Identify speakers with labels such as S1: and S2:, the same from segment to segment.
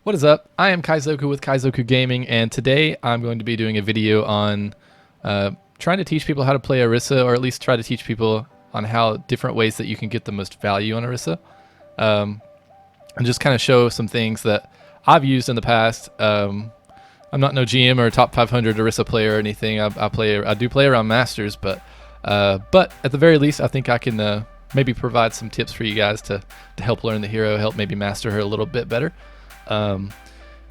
S1: What is up? I am Kaizoku with Kaizoku Gaming, and today I'm going to be doing a video on trying to teach people how to play Orisa, or at least try to teach people on how different ways that you can get the most value on Orisa, and just kind of show some things that I've used in the past. I'm not no GM or top 500 Orisa player or anything. I do play around Masters, but at the very least, I think I can maybe provide some tips for you guys to help learn the hero, help maybe master her a little bit better.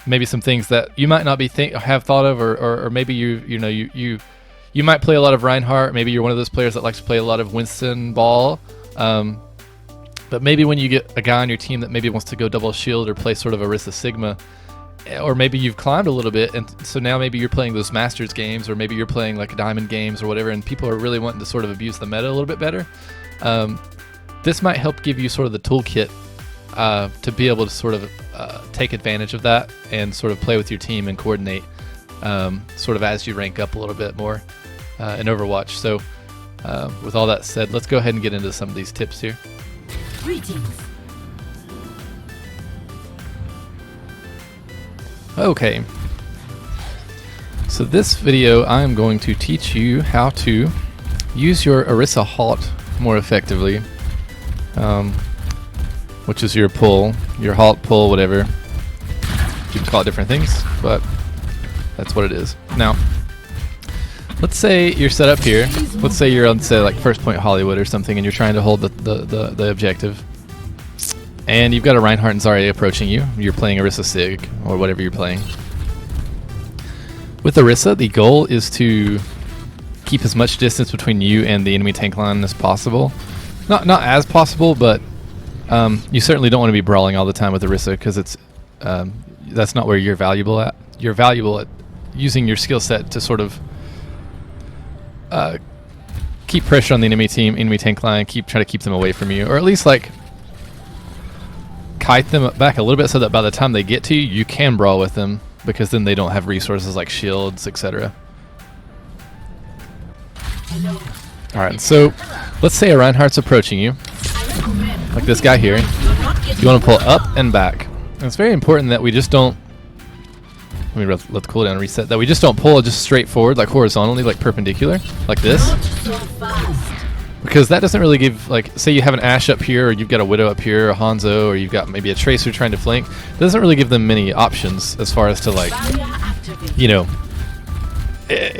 S1: Maybe some things that you might not be have thought of, or maybe you might play a lot of Reinhardt. Maybe you're one of those players that likes to play a lot of Winston Ball. But maybe when you get a guy on your team that maybe wants to go double shield or play sort of Orisa Sigma, or maybe you've climbed a little bit, and so now maybe you're playing those Masters games, or maybe you're playing like Diamond games or whatever, and people are really wanting to sort of abuse the meta a little bit better. This might help give you sort of the toolkit to be able to sort of take advantage of that and sort of play with your team and coordinate sort of as you rank up a little bit more in Overwatch. So with all that said, let's go ahead and get into some of these tips here.
S2: Greetings.
S1: Okay, so this video I'm going to teach you how to use your Orisa halt more effectively, which is your pull, your halt, pull, whatever. You can call it different things, but that's what it is. Now, let's say you're set up here. Let's say you're on, say, like First Point Hollywood or something, and you're trying to hold the objective. And you've got a Reinhardt and Zarya approaching you. You're playing Orisa Sig, or whatever you're playing. With Orisa, the goal is to keep as much distance between you and the enemy tank line as possible. Not as possible, but you certainly don't want to be brawling all the time with Orisa, because it's that's not where you're valuable at. You're valuable at using your skill set to sort of keep pressure on the enemy tank line, try to keep them away from you, or at least like kite them back a little bit so that by the time they get to you, you can brawl with them, because then they don't have resources like shields, etc. Alright, so let's say a Reinhardt's approaching you, like this guy here. You want to pull up and back. And it's very important that we just don't, let me let the cooldown reset, that we just don't pull just straight forward, like horizontally, like perpendicular, like this. Because that doesn't really give, like, say you have an Ashe up here, or you've got a Widow up here, a Hanzo, or you've got maybe a Tracer trying to flank. It doesn't really give them many options as far as to, like, you know,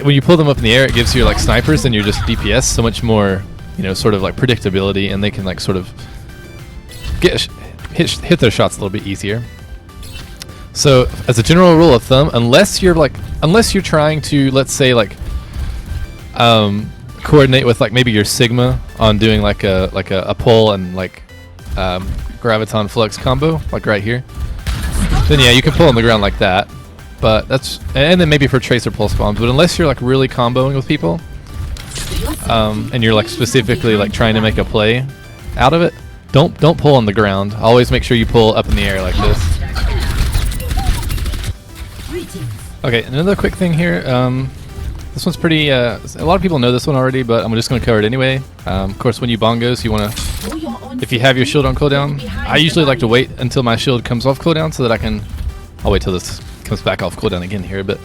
S1: when you pull them up in the air, it gives you like snipers and you're just DPS so much more, you know, sort of like predictability, and they can like sort of hit their shots a little bit easier. So as a general rule of thumb, unless you're trying to, let's say, like coordinate with like maybe your Sigma on doing like a pull and like graviton flux combo, like right here, then yeah, you can pull on the ground like that. But that's, and then maybe for Tracer pulse bombs. But unless you're like really comboing with people, and you're like specifically like trying to make a play out of it, don't pull on the ground. Always make sure you pull up in the air like this. Okay, another quick thing here. This one's pretty. A lot of people know this one already, but I'm just going to cover it anyway. Of course, when you bongos, you want to, if you have your shield on cooldown, I usually like to wait until my shield comes off cooldown so that I can. I'll wait till this comes back off cooldown again here, but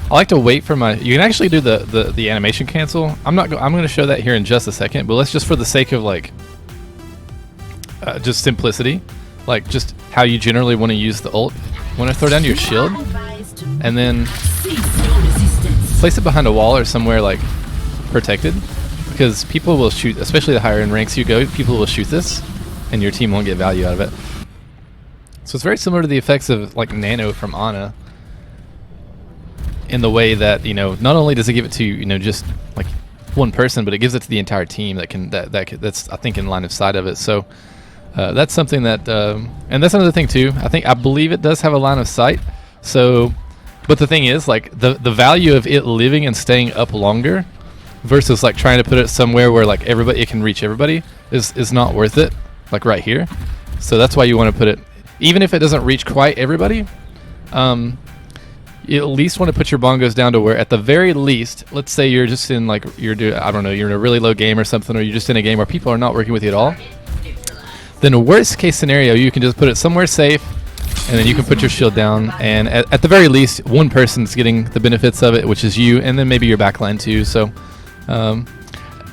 S1: I like to wait for my. You can actually do the animation cancel. I'm going to show that here in just a second, but let's just, for the sake of like just simplicity, like just how you generally want to use the ult. You want to throw down your shield and then place it behind a wall or somewhere like protected, because people will shoot, especially the higher in ranks you go, people will shoot this and your team won't get value out of it. So it's very similar to the effects of like Nano from Ana, in the way that, you know, not only does it give it to, you know, just like one person, but it gives it to the entire team that's I think in line of sight of it. So that's something that, and that's another thing too. I believe it does have a line of sight. So, but the thing is, like the value of it living and staying up longer versus like trying to put it somewhere where like it can reach everybody is not worth it. Like right here. So that's why you want to put it. Even if it doesn't reach quite everybody, you at least want to put your bongos down to where, at the very least, let's say you're just in like you're in a really low game or something, or you're just in a game where people are not working with you at all. Then worst case scenario, you can just put it somewhere safe, and then you can put your shield down, and at the very least, one person's getting the benefits of it, which is you, and then maybe your backline too. So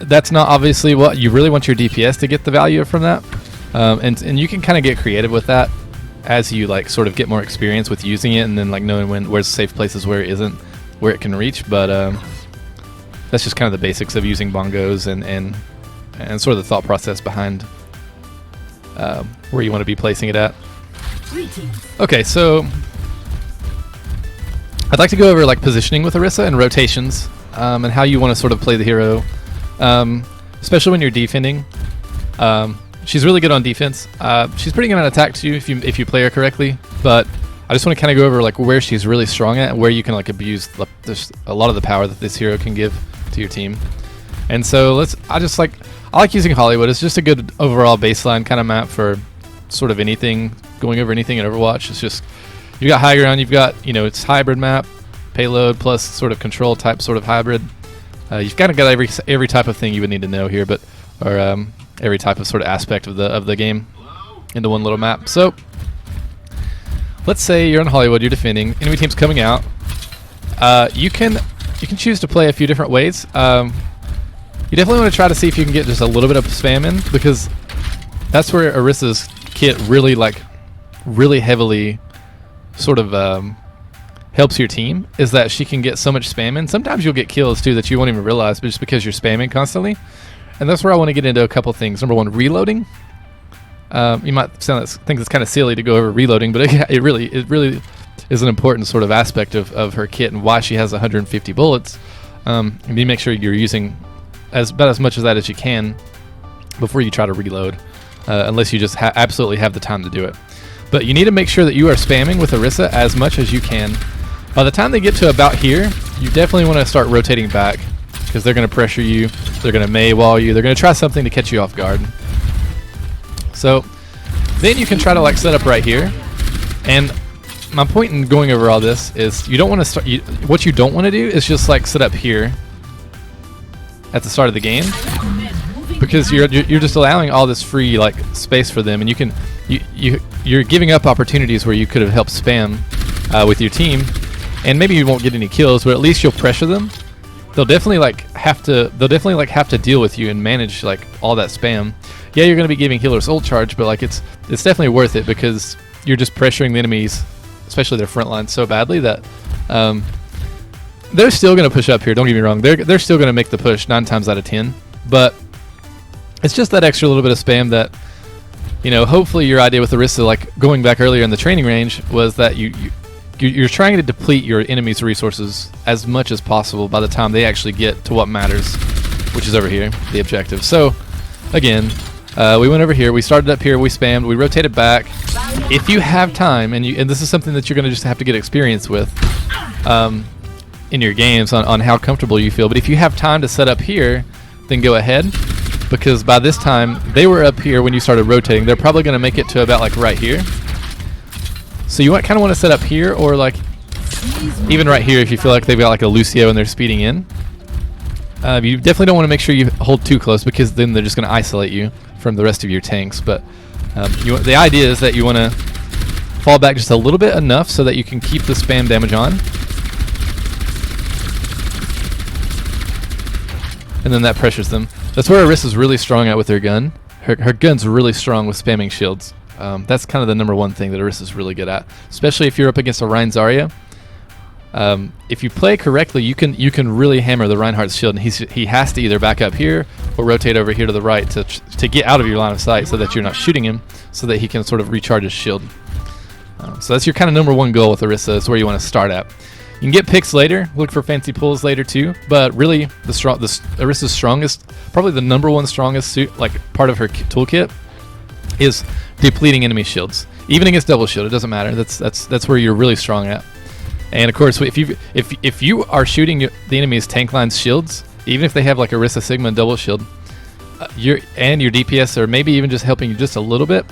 S1: that's not obviously what you really want your DPS to get the value from that, and you can kind of get creative with that as you like sort of get more experience with using it, and then like knowing where's safe places, where it isn't, where it can reach. But that's just kind of the basics of using bongos and sort of the thought process behind where you want to be placing it at. Okay, so I'd like to go over like positioning with Orisa and rotations, and how you want to sort of play the hero, especially when you're defending. She's really good on defense. She's pretty good on attack too if you play her correctly. But I just want to kind of go over like where she's really strong at and where you can like abuse there's a lot of the power that this hero can give to your team. And so I like using Hollywood. It's just a good overall baseline kind of map for sort of anything, going over anything in Overwatch. It's just, you got high ground, you've got, it's hybrid map, payload plus sort of control type sort of hybrid. You've kind of got every type of thing you would need to know here, or every type of sort of aspect of the game into one little map. So let's say you're in Hollywood, you're defending, enemy team's coming out. You can choose to play a few different ways. You definitely want to try to see if you can get just a little bit of spam in, because that's where Orisa's kit really heavily sort of helps your team, is that she can get so much spam in. Sometimes you'll get kills too that you won't even realize, but just because you're spamming constantly. And that's where I want to get into a couple things. Number one, reloading. You might think it's kind of silly to go over reloading, but it really is an important sort of aspect of her kit and why she has 150 bullets. And you make sure you're using about as much of that as you can before you try to reload, unless you just absolutely have the time to do it. But you need to make sure that you are spamming with Orisa as much as you can. By the time they get to about here, you definitely want to start rotating back, because they're going to pressure you, they're going to Mei wall you, they're going to try something to catch you off guard. So then you can try to like set up right here. And my point in going over all this is you don't want to start. What you don't want to do is just like sit up here at the start of the game, because you're just allowing all this free like space for them, and you're giving up opportunities where you could have helped spam with your team, and maybe you won't get any kills, but at least you'll pressure them. They'll definitely have to deal with you and manage like all that spam. Yeah, you're going to be giving healers ult charge, but like it's definitely worth it, because you're just pressuring the enemies, especially their front line, so badly that they're still going to push up here. Don't get me wrong. They're still going to make the push 9 times out of 10. But it's just that extra little bit of spam that, hopefully your idea with Orisa, like going back earlier in the training range, was that you're trying to deplete your enemy's resources as much as possible by the time they actually get to what matters, which is over here, the objective. So again, we went over here, we started up here, we spammed, we rotated back. If you have time, and this is something that you're going to just have to get experience with in your games on how comfortable you feel, but if you have time to set up here, then go ahead, because by this time they were up here when you started rotating. They're probably going to make it to about like right here. So you kind of want to set up here, or like even right here if you feel like they've got like a Lucio and they're speeding in. You definitely don't want to make sure you hold too close, because then they're just going to isolate you from the rest of your tanks. But the idea is that you want to fall back just a little bit, enough so that you can keep the spam damage on. And then that pressures them. That's where Orisa's really strong at with her gun. Her gun's really strong with spamming shields. That's kind of the number one thing that Orisa's really good at, especially if you're up against a Rein Zarya. If you play correctly, you can really hammer the Reinhardt's shield, and he has to either back up here or rotate over here to the right to get out of your line of sight, so that you're not shooting him, so that he can sort of recharge his shield. So that's your kind of number one goal with Orisa. Is where you want to start at. You can get picks later, look for fancy pulls later too, but really Orisa's strongest, probably the number one strongest part of her toolkit, is depleting enemy shields. Even against double shield, it doesn't matter. That's where you're really strong at. And of course, if you are shooting the enemy's tank line's shields, even if they have like Orisa Sigma and double shield, your DPS, or maybe even just helping you just a little bit,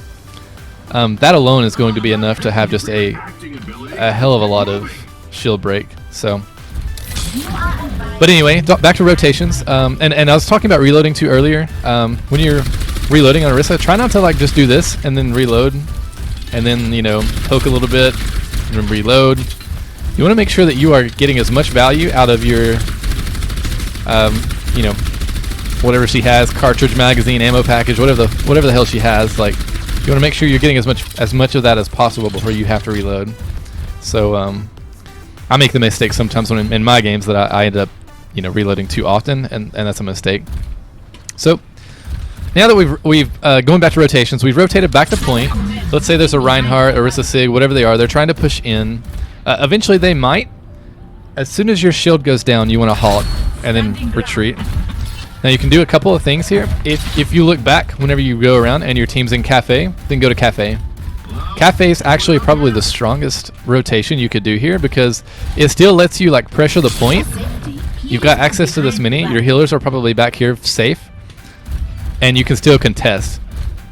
S1: that alone is going to be enough to have just a hell of a lot of shield break. So, but anyway, back to rotations. And I was talking about reloading too earlier. When you're reloading on Orisa, try not to like just do this and then reload and then, you know, poke a little bit and reload. You want to make sure that you are getting as much value out of your, you know, whatever she has, cartridge, magazine, ammo package, whatever the hell she has. Like, you want to make sure you're getting as much of that as possible before you have to reload. So I make the mistake sometimes when in my games that I end up, you know, reloading too often, and that's a mistake. So now that we've going back to rotations, we've rotated back to point. Let's say there's a Reinhardt, Orisa, Sig, whatever they are. They're trying to push in. Eventually they might. As soon as your shield goes down, you want to halt and then retreat. Now you can do a couple of things here. If you look back whenever you go around and your team's in cafe, then go to cafe. Cafe is actually probably the strongest rotation you could do here because it still lets you like pressure the point. You've got access to this mini. Your healers are probably back here safe, and you can still contest.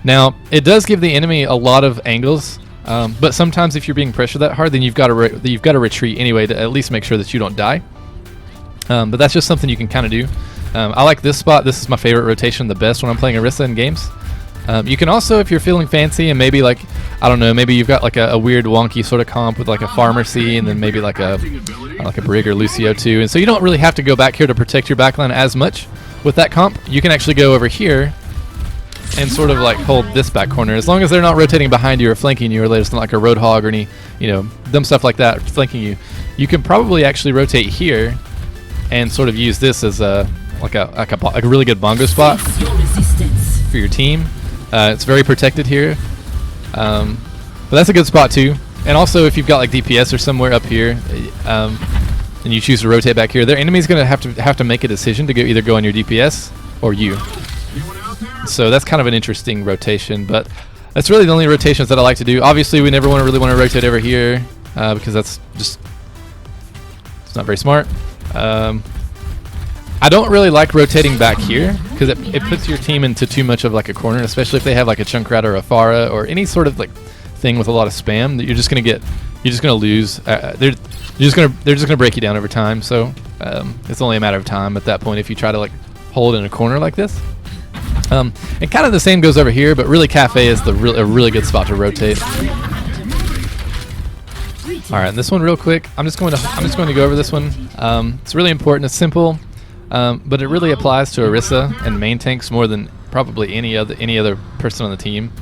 S1: Now it does give the enemy a lot of angles, but sometimes if you're being pressured that hard, then you've got to retreat anyway to at least make sure that you don't die. But that's just something you can kind of do. I like this spot. This is my favorite rotation the best when I'm playing Orisa in games. You can also, if you're feeling fancy and maybe like, I don't know, maybe you've got like a weird wonky sort of comp with like a Pharmacy and then maybe like a Brig or Lucio too. And so you don't really have to go back here to protect your backline as much with that comp. You can actually go over here and sort of like hold this back corner. As long as they're not rotating behind you or flanking you, or there's not like a Roadhog or any, you know, dumb stuff like that flanking you, you can probably actually rotate here and sort of use this as a really good bongo spot for your team. It's very protected here, but that's a good spot too. And also, if you've got like DPS or somewhere up here, and you choose to rotate back here, their enemy's going to have to make a decision to either go on your DPS or you. So that's kind of an interesting rotation, but that's really the only rotations that I like to do. Obviously, we never really want to rotate over here because that's just it's not very smart. I don't really like rotating back here because it puts your team into too much of like a corner, especially if they have like a Junkrat or a Pharah or any sort of like thing with a lot of spam that you're just gonna lose. They're just gonna break you down over time. So it's only a matter of time at that point if you try to like hold in a corner like this. And kind of the same goes over here, but really cafe is a really good spot to rotate. All right, and this one real quick. I'm just going to go over this one. It's really important. It's simple. But it really applies to Orisa and main tanks more than probably any other person on the team.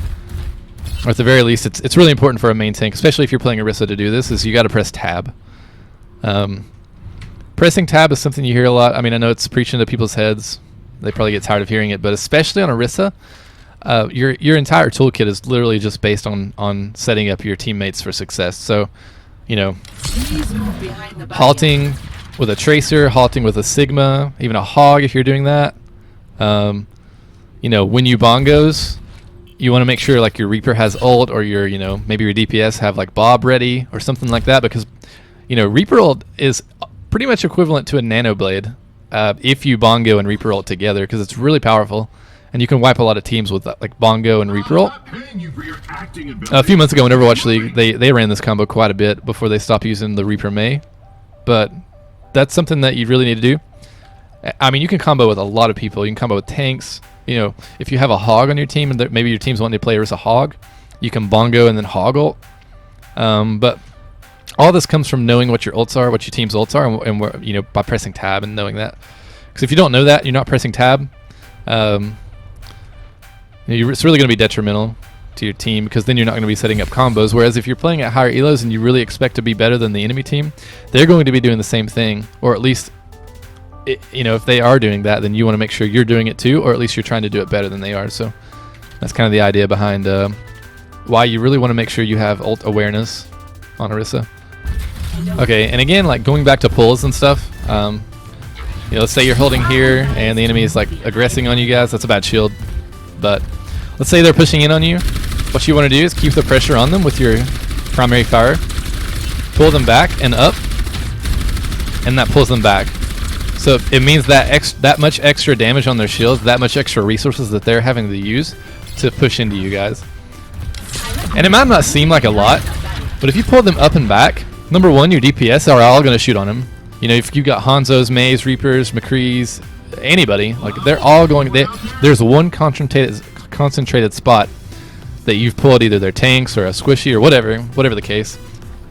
S1: Or at the very least, it's really important for a main tank, especially if you're playing Orisa, to do this. Is you got to press tab. Pressing tab is something you hear a lot. I mean, I know it's preaching to people's heads. They probably get tired of hearing it, but especially on Orisa, your entire toolkit is literally just based on setting up your teammates for success. So, you know, halting with a Tracer, halting with a Sigma, even a Hog if you're doing that. You know, when you bongos, you want to make sure like your Reaper has ult, or your, you know, maybe your DPS have like Bob ready or something like that, because, you know, Reaper ult is pretty much equivalent to a Nano Blade if you bongo and Reaper ult together, because it's really powerful. And you can wipe a lot of teams with like bongo and Reaper ult. A few months ago in Overwatch League, they ran this combo quite a bit before they stopped using the Reaper May. But that's something that you really need to do. I mean, you can combo with a lot of people. You can combo with tanks. You know, if you have a Hog on your team and maybe your team's wanting to play as a Hog, you can bongo and then Hog ult. But all this comes from knowing what your ults are, what your team's ults are, and you know, by pressing tab and knowing that. Because if you don't know that, you're not pressing tab. It's really going to be detrimental to your team, because then you're not going to be setting up combos. Whereas if you're playing at higher elos and you really expect to be better than the enemy team, they're going to be doing the same thing, or at least, you know, if they are doing that, then you want to make sure you're doing it too, or at least you're trying to do it better than they are. So that's kind of the idea behind why you really want to make sure you have ult awareness on Orisa. Okay, and again, like going back to pulls and stuff, you know, let's say you're holding here and the enemy is like aggressing on you guys. That's a bad shield. But let's say they're pushing in on you. What you want to do is keep the pressure on them with your primary fire. Pull them back and up, and that pulls them back. So it means that much extra damage on their shields, that much extra resources that they're having to use to push into you guys. And it might not seem like a lot, but if you pull them up and back, number one, your DPS are all going to shoot on them. You know, if you got Hanzos, Mays, Reapers, McCrees, anybody, like they're all going. There's one concentrated spot that you've pulled either their tanks or a squishy or whatever the case,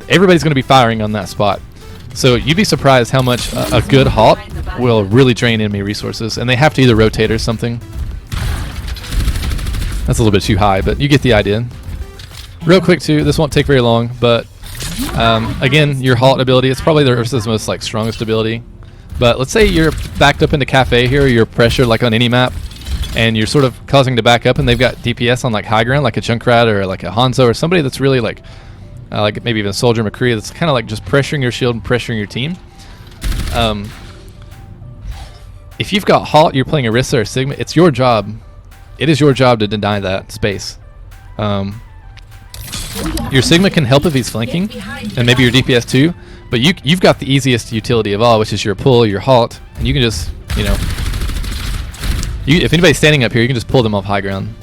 S1: everybody's going to be firing on that spot. So you'd be surprised how much a good halt will really drain enemy resources, and they have to either rotate or something. That's a little bit too high, but you get the idea. Real quick too, this won't take very long, but again, your halt ability, it's probably the Orisa's most like strongest ability. But let's say you're backed up into Cafe here, or you're pressured like on any map, and you're sort of causing to back up, and they've got DPS on like high ground, like a Junkrat or like a Hanzo or somebody that's really like maybe even a Soldier McCree that's kind of like just pressuring your shield and pressuring your team. If you've got halt, you're playing Orisa or Sigma, it's your job. It is your job to deny that space. Your Sigma can help if he's flanking, and maybe your DPS too, but you've got the easiest utility of all, which is your pull, your halt, and you can just, you know, if anybody's standing up here, you can just pull them off high ground.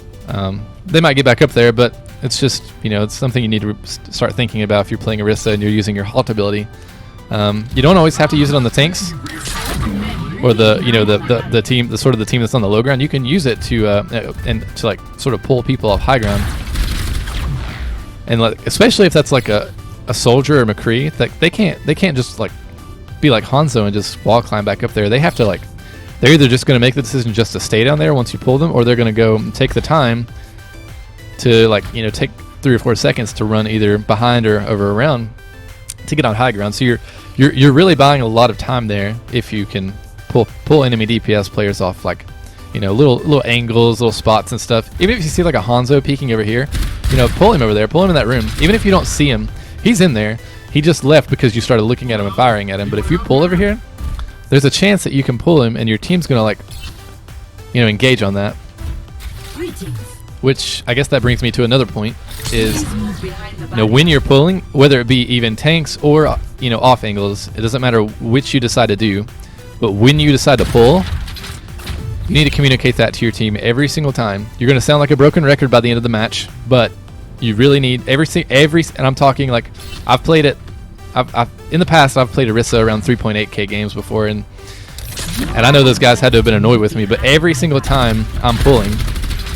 S1: They might get back up there, but it's just, you know, it's something you need to start thinking about if you're playing Orisa and you're using your halt ability. You don't always have to use it on the tanks or the, you know, the team, the sort of the team that's on the low ground. You can use it to like sort of pull people off high ground. And like, especially if that's like a Soldier or McCree, that they can't just like be like Hanzo and just wall climb back up there. They have to like, they're either just going to make the decision just to stay down there once you pull them, or they're going to go and take the time to, like, you know, take 3 or 4 seconds to run either behind or over around to get on high ground. So you're really buying a lot of time there if you can pull enemy DPS players off, like, you know, little angles, little spots and stuff. Even if you see like a Hanzo peeking over here, you know, pull him over there, pull him in that room. Even if you don't see him, he's in there. He just left because you started looking at him and firing at him. But if you pull over here, there's a chance that you can pull him and your team's gonna, like, you know, engage on that. Which I guess that brings me to another point is, you know, when you're pulling, whether it be even tanks or, you know, off angles, it doesn't matter which you decide to do, but when you decide to pull, you need to communicate that to your team every single time. You're gonna sound like a broken record by the end of the match, but you really need and I'm talking like, I've played it. In the past, I've played Orisa around 3.8k games before, and I know those guys had to have been annoyed with me. But every single time I'm pulling,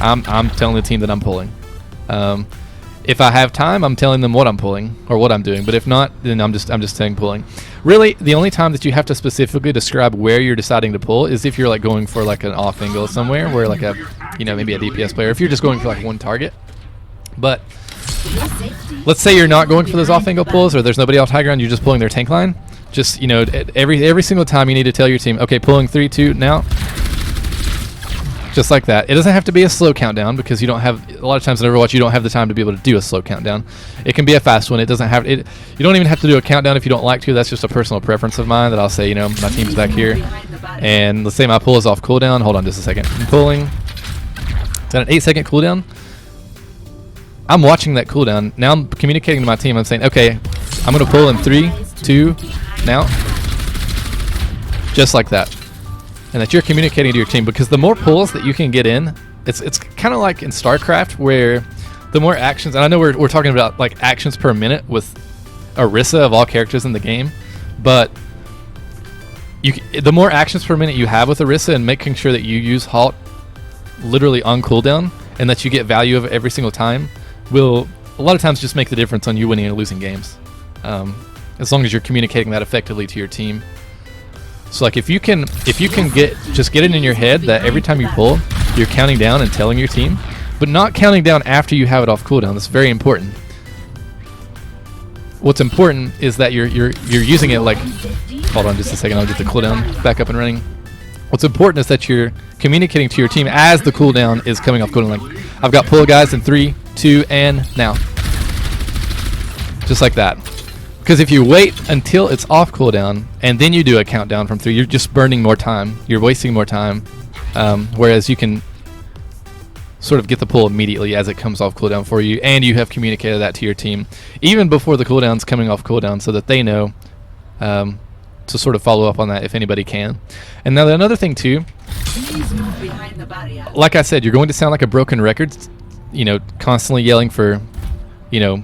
S1: I'm telling the team that I'm pulling. If I have time, I'm telling them what I'm pulling or what I'm doing. But if not, then I'm just saying pulling. Really, the only time that you have to specifically describe where you're deciding to pull is if you're like going for like an off angle somewhere, where like a, you know, maybe a DPS player. If you're just going for like one target, but let's say you're not going for those off-angle pulls, or there's nobody off high ground, you're just pulling their tank line. Just, you know, every single time you need to tell your team, okay, pulling 3, 2, now. Just like that. It doesn't have to be a slow countdown, because you don't have, a lot of times in Overwatch, you don't have the time to be able to do a slow countdown. It can be a fast one. It doesn't have, you don't even have to do a countdown if you don't like to. That's just a personal preference of mine that I'll say, you know, my team's back here, and let's say my pull is off cooldown. Hold on just a second. I'm pulling. It's at an 8-second cooldown. I'm watching that cooldown. Now I'm communicating to my team. I'm saying, okay, I'm going to pull in 3, 2, now. Just like that. And that you're communicating to your team, because the more pulls that you can get in, it's kind of like in StarCraft, where the more actions, and I know we're talking about like actions per minute with Orisa of all characters in the game, but the more actions per minute you have with Orisa, and making sure that you use halt literally on cooldown, and that you get value of it every single time, will a lot of times just make the difference on you winning and losing games, as long as you're communicating that effectively to your team. So like if you can get it in your head that every time you pull, you're counting down and telling your team, but not counting down after you have it off cooldown. That's very important. What's important is that you're using it like, hold on just a second, I'll get the cooldown back up and running. What's important is that you're communicating to your team as the cooldown is coming off cooldown. Like, I've got pull guys in 3, 2, and now. Just like that. Because if you wait until it's off cooldown and then you do a countdown from 3, you're just burning more time. You're wasting more time. Whereas you can sort of get the pull immediately as it comes off cooldown for you, and you have communicated that to your team even before the cooldown's coming off cooldown, so that they know to sort of follow up on that if anybody can. And now another thing too, like I said, you're going to sound like a broken record, you know, constantly yelling for, you know,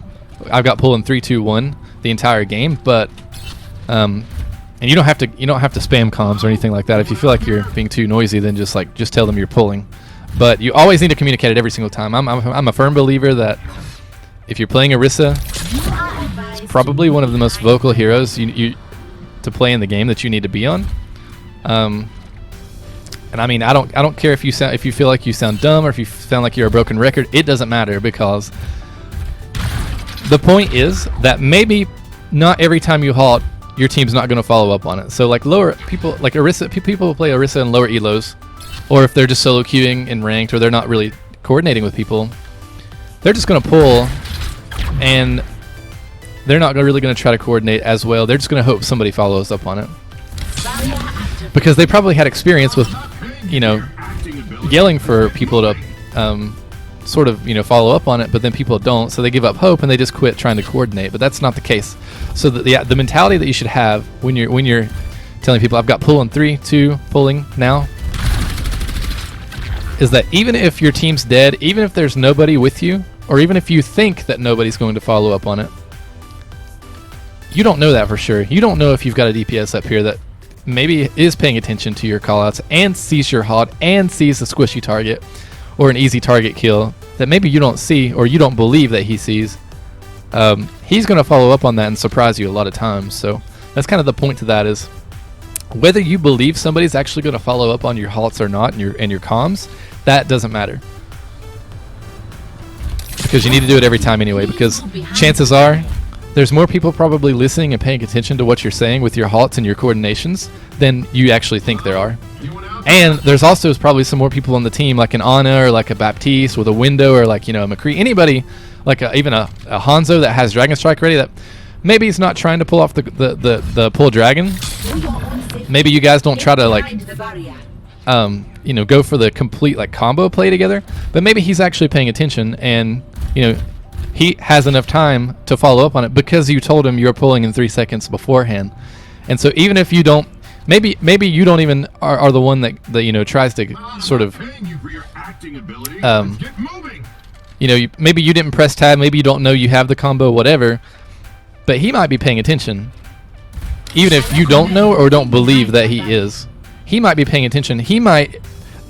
S1: I've got pull in 3, 2, 1 the entire game, but and you don't have to spam comms or anything like that. If you feel like you're being too noisy, then just tell them you're pulling. But you always need to communicate it every single time. I'm a firm believer that if you're playing Orisa, it's probably one of the most vocal heroes you to play in the game that you need to be on. And I mean, I don't care if you feel like you sound dumb or if you sound like you're a broken record. It doesn't matter, because the point is that maybe not every time you halt, your team's not going to follow up on it. So like lower people, like Orisa, people who play Orisa in lower elos, or if they're just solo queuing in ranked, or they're not really coordinating with people, they're just going to pull, and they're not really going to try to coordinate as well. They're just going to hope somebody follows up on it, because they probably had experience with, you know, yelling for people to sort of, you know, follow up on it, but then people don't, so they give up hope and they just quit trying to coordinate. But that's not the case. So the mentality that you should have when you're telling people, I've got pull in 3, 2, pulling now, is that even if your team's dead, even if there's nobody with you, or even if you think that nobody's going to follow up on it, you don't know that for sure. You don't know if you've got a DPS up here that maybe is paying attention to your callouts and sees your HOT and sees the squishy target or an easy target kill that maybe you don't see, or you don't believe that he sees. He's going to follow up on that and surprise you a lot of times. So that's kind of the point to that, is whether you believe somebody's actually going to follow up on your halts or not, and your comms, that doesn't matter, because you need to do it every time anyway, because chances are there's more people probably listening and paying attention to what you're saying with your halts and your coordinations than you actually think there are. And there's also probably some more people on the team, like an Ana or like a Baptiste with a window, or like, you know, a McCree, anybody like even a Hanzo that has Dragon Strike ready, that maybe he's not trying to pull off the pull dragon. Maybe you guys don't try to like you know, go for the complete like combo play together, but maybe he's actually paying attention, and you know, he has enough time to follow up on it because you told him you were pulling in 3 seconds beforehand. And so even if you don't, maybe you don't even are the one that you know, tries to sort of you know, maybe you didn't press tab, maybe you don't know you have the combo, whatever, but he might be paying attention. Even if you don't know or don't believe that he is, he might be paying attention. He might,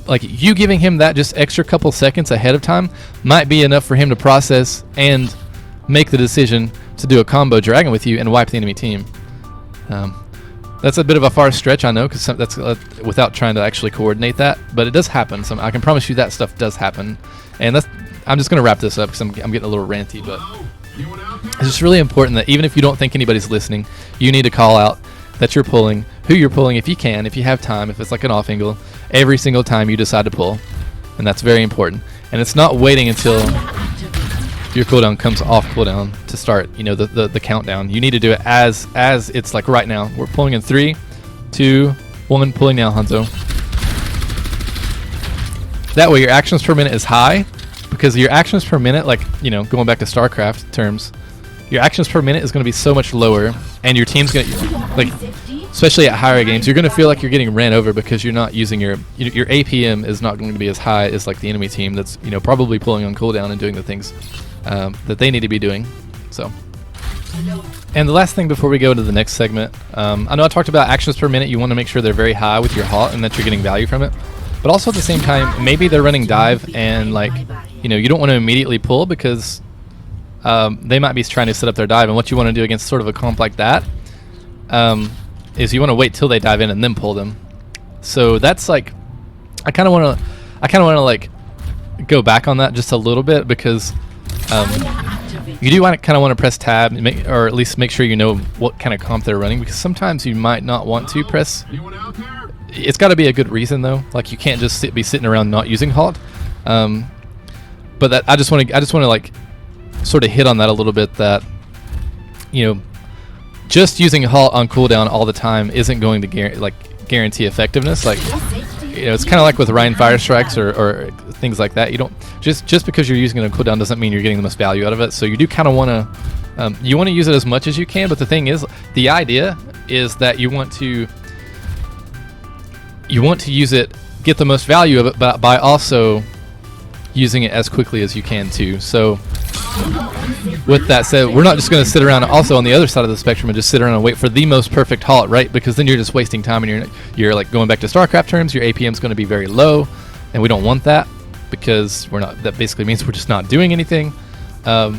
S1: like, you giving him that just extra couple seconds ahead of time might be enough for him to process and make the decision to do a combo dragon with you and wipe the enemy team. That's a bit of a far stretch, I know, because that's without trying to actually coordinate that, but it does happen. So I can promise you that stuff does happen. And I'm just going to wrap this up because I'm getting a little ranty, but it's just really important that even if you don't think anybody's listening, you need to call out that you're pulling, who you're pulling, if you can, if you have time, if it's like an off angle, every single time you decide to pull. And that's very important. And it's not waiting until your cooldown comes off cooldown to start, you know, the countdown. You need to do it as it's like right now. We're pulling in 3, 2, 1, pulling now, Hanzo. That way your actions per minute is high, because your actions per minute, like, you know, going back to StarCraft terms, your actions per minute is going to be so much lower, and your team's going to, like, especially at higher games, you're going to feel like you're getting ran over because you're not using your APM is not going to be as high as like the enemy team that's, you know, probably pulling on cooldown and doing the things that they need to be doing. So, and the last thing before we go to the next segment, I know I talked about actions per minute. You want to make sure they're very high with your HOT and that you're getting value from it, but also at the same time, maybe they're running dive and, like, you know, you don't want to immediately pull because they might be trying to set up their dive, and what you want to do against sort of a comp like that is you want to wait till they dive in and then pull them. So that's like, I kind of want to like go back on that just a little bit, because you do kind of want to press tab and or at least make sure you know what kind of comp they're running, because sometimes you might not want to press. It's got to be a good reason though. Like, you can't just be sitting around not using HOT. But that I just want to like sort of hit on that a little bit, that, you know, just using HOT on cooldown all the time isn't going to guarantee effectiveness. Like, you know, it's kind of like with Ryan Fire Strikes or things like that. You don't just because you're using it on cooldown doesn't mean you're getting the most value out of it. So you do kind of want to you want to use it as much as you can. But the thing is, the idea is that you want to use it, get the most value of it, but by also using it as quickly as you can too. So with that said, we're not just going to sit around also on the other side of the spectrum and just sit around and wait for the most perfect halt, right? Because then you're just wasting time, and you're like, going back to StarCraft terms, your APM is going to be very low, and we don't want that. because that basically means we're just not doing anything. So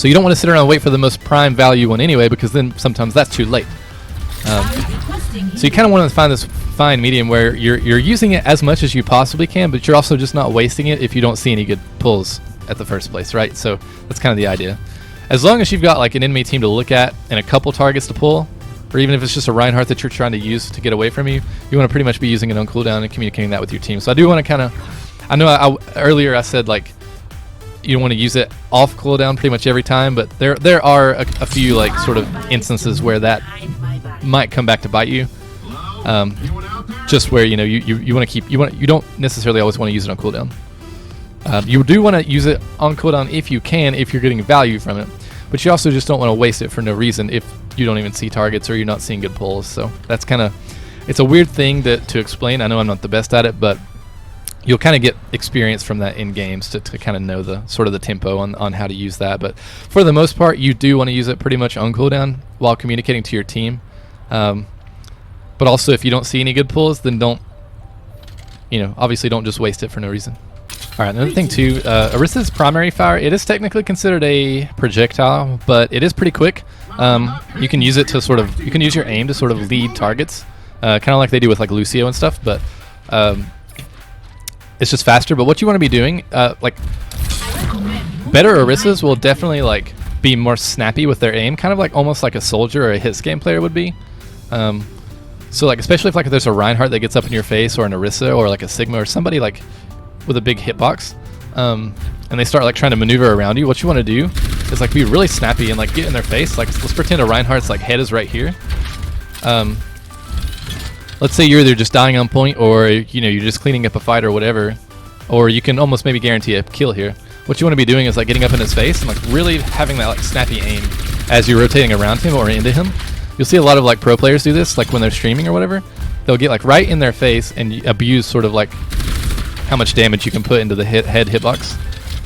S1: you don't want to sit around and wait for the most prime value one anyway, because then sometimes that's too late. So you kind of want to find this fine medium where you're using it as much as you possibly can, but you're also just not wasting it if you don't see any good pulls at the first place, right? So that's kind of the idea. As long as you've got like an enemy team to look at and a couple targets to pull, or even if it's just a Reinhardt that you're trying to use to get away from you, you want to pretty much be using it on cooldown and communicating that with your team. So I do want to kind of, I know earlier I said like you don't want to use it off cooldown pretty much every time, but there are a few like sort of instances where that might come back to bite you. Just where you want to keep you don't necessarily always want to use it on cooldown. You do want to use it on cooldown if you can, if you're getting value from it, but you also just don't want to waste it for no reason if you don't even see targets or you're not seeing good pulls. So that's kind of, it's a weird thing to explain. I know I'm not the best at it, but you'll kind of get experience from that in games to kind of know the sort of the tempo on how to use that. But for the most part, you do want to use it pretty much on cooldown while communicating to your team. But also, if you don't see any good pulls, then obviously don't just waste it for no reason. All right, another thing too, Orisa's primary fire, it is technically considered a projectile, but it is pretty quick. You can use it to you can use your aim to sort of lead targets, kind of like they do with like Lucio and stuff, but it's just faster. But what you want to be doing, like better Orisas will definitely like be more snappy with their aim, kind of like almost like a soldier or a hits game player would be. So like especially if there's a Reinhardt that gets up in your face, or an Orisa, or like a Sigma, or somebody like with a big hitbox, and they start like trying to maneuver around you, what you want to do is like be really snappy and like get in their face. Like let's pretend a Reinhardt's like head is right here. Let's say you're either just dying on point, or you're just cleaning up a fight or whatever, or you can almost maybe guarantee a kill here. What you want to be doing is like getting up in his face and like really having that like snappy aim as you're rotating around him or into him. You'll see a lot of like pro players do this, like when they're streaming or whatever. They'll get like right in their face and abuse sort of like how much damage you can put into the head hitbox.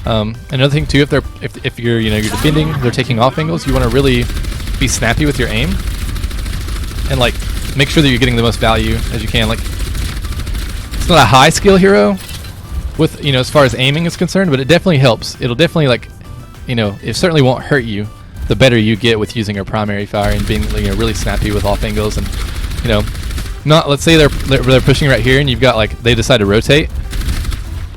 S1: Another thing too, if you're you're defending, they're taking off angles, you want to really be snappy with your aim and like make sure that you're getting the most value as you can. Like it's not a high skill hero with as far as aiming is concerned, but it definitely helps. It'll definitely like it certainly won't hurt you the better you get with using your primary fire and being really snappy with off angles. And not, let's say they're pushing right here and you've got like they decide to rotate.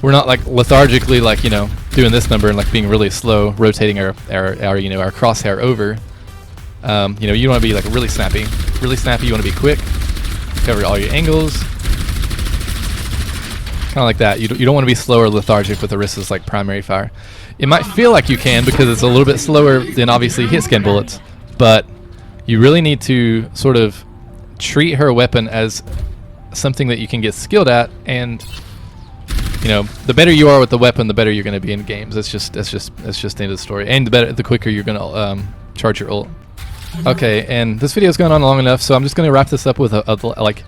S1: We're not like lethargically like doing this number and like being really slow rotating our crosshair over. You want to be like really snappy. You want to be quick, cover all your angles, kind of like that. You don't want to be slow or lethargic with Orisa's like primary fire. It might feel like you can because it's a little bit slower than obviously hit scan bullets, but you really need to sort of treat her weapon as something that you can get skilled at, and the better you are with the weapon, the better you're going to be in games. That's just the end of the story. And the quicker you're going to charge your ult. Okay, and this video's gone on long enough, so I'm just going to wrap this up with a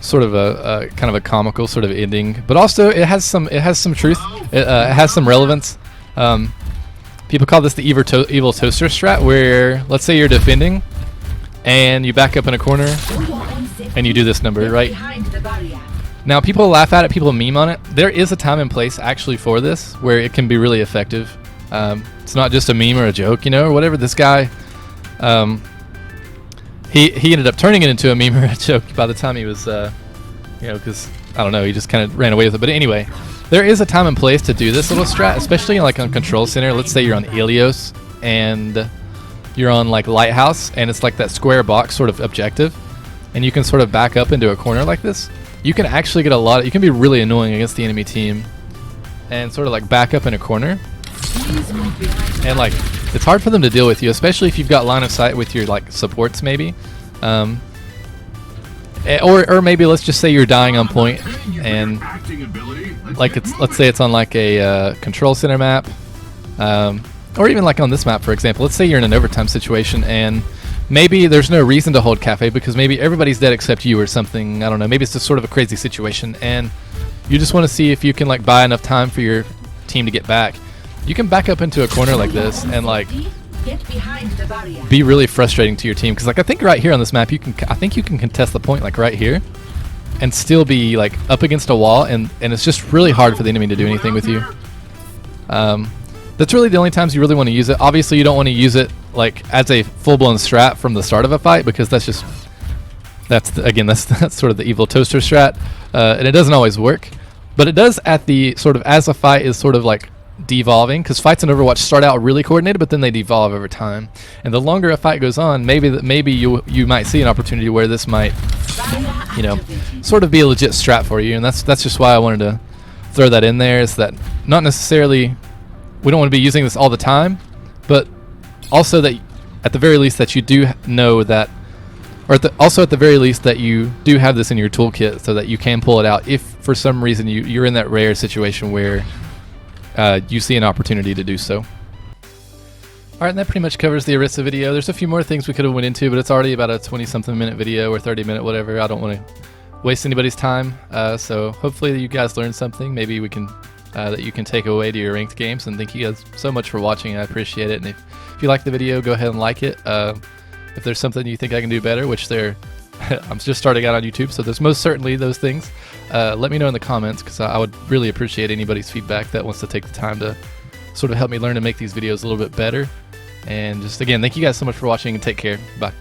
S1: sort of a kind of a comical sort of ending, but also it has some truth. It has some relevance. People call this the evil toaster strat, where let's say you're defending and you back up in a corner and you do this number, right? Now people laugh at it, people meme on it. There is a time and place actually for this where it can be really effective. It's not just a meme or a joke, or whatever. This guy, he ended up turning it into a meme or a joke by the time he was, because I don't know, he just kind of ran away with it. But anyway, there is a time and place to do this little strat, especially like on Control Center. Let's say you're on Helios and you're on like Lighthouse, and it's like that square box sort of objective, and you can sort of back up into a corner like this. You can actually get you can be really annoying against the enemy team and sort of like back up in a corner, and like it's hard for them to deal with you, especially if you've got line of sight with your like supports maybe, or maybe let's just say you're dying on point, and like let's say it's on like a Control Center map, or even like on this map for example. Let's say you're in an overtime situation and maybe there's no reason to hold cafe because maybe everybody's dead except you or something. I don't know. Maybe it's just sort of a crazy situation, and you just want to see if you can like buy enough time for your team to get back. You can back up into a corner like this and like be really frustrating to your team, because like I think right here on this map I think you can contest the point like right here, and still be like up against a wall, and it's just really hard for the enemy to do anything with you. That's really the only times you really want to use it. Obviously, you don't want to use it like as a full-blown strat from the start of a fight, because that's sort of the evil toaster strat, and it doesn't always work. But it does at the sort of as a fight is sort of like devolving, because fights in Overwatch start out really coordinated, but then they devolve over time. And the longer a fight goes on, maybe you might see an opportunity where this might, you know, sort of be a legit strat for you. And that's just why I wanted to throw that in there. Is that not necessarily we don't want to be using this all the time, but also that at the very least that you do know that, or also at the very least that you do have this in your toolkit, so that you can pull it out if for some reason you're in that rare situation where you see an opportunity to do so. Alright, and that pretty much covers the Orisa video. There's a few more things we could have went into, but it's already about a 20-something minute video, or 30-minute, whatever. I don't want to waste anybody's time, so hopefully you guys learned something. Maybe we can that you can take away to your ranked games, and thank you guys so much for watching. I appreciate it, and if you like the video, go ahead and like it. If there's something you think I can do better, which I'm just starting out on YouTube, so there's most certainly those things. Let me know in the comments, because I would really appreciate anybody's feedback that wants to take the time to sort of help me learn to make these videos a little bit better. And just again, thank you guys so much for watching, and take care. Bye.